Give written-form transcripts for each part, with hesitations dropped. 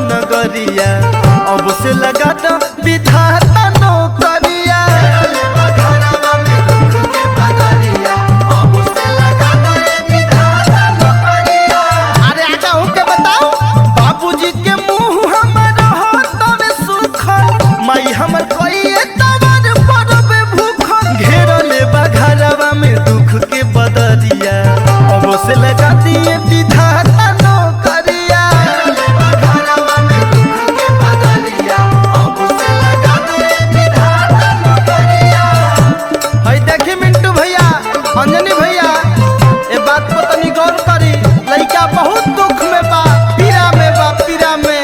नगरिया अब से लगा दो विधाता नौकरिया। अरे आगा होके बताओ बाबूजी के मुंह हमारा हाथ में सुखल माई हमर कोई तवर परबे भूखल घेरले बा घरवा में दुख के बदरिया अब से लगा दिए विधाता नौकरिया। हई देखी मिंटू भैया अंजनी भैया ए बात पर तनी गौर करी लइका बहुत दुख में बा पीरा में बा पीरा में।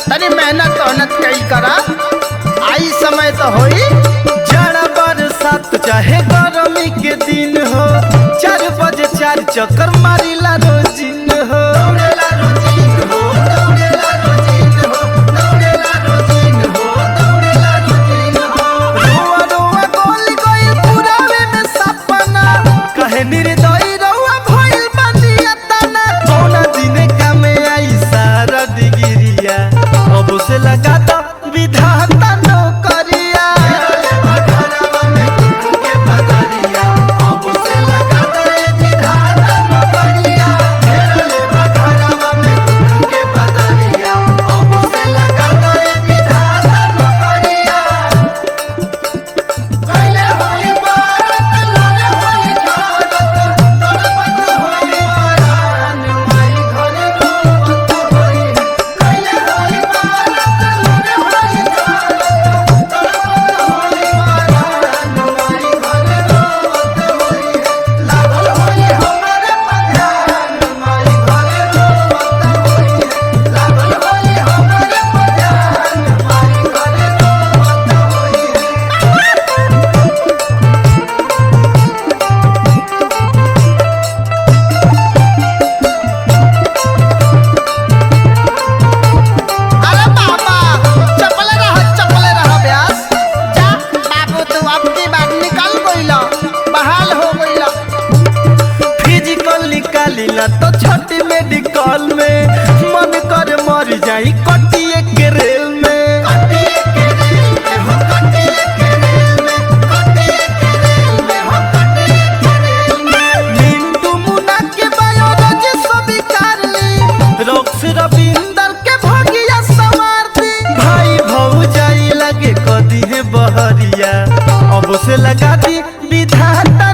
तनी मेहनत ओहनत कई करा आई समय तो होई जाड़ा बरसात चाहे गर्मी के दिन हो 4 बजे 4 चक्कर मारिला रोजिन हो। रोआ रोआ गोल गइल पुरावे में सपना कहे निर्दयी रउआ भइल बनिया तना कौना दिने कामे आई सारा डिगिरिया अब से लगा दो विधाता नौकरिया। लीला तो छोटी मेडिकल में मन कर मर जाई कटिए के रेल में। मिंटू मुन्ना के बायोलॉजी स्वीकार ली रॉक्स रविंदर के भागिया संवार दी भाई भौजाई लगे कदी है बहरिया अब से लगा दी विधाता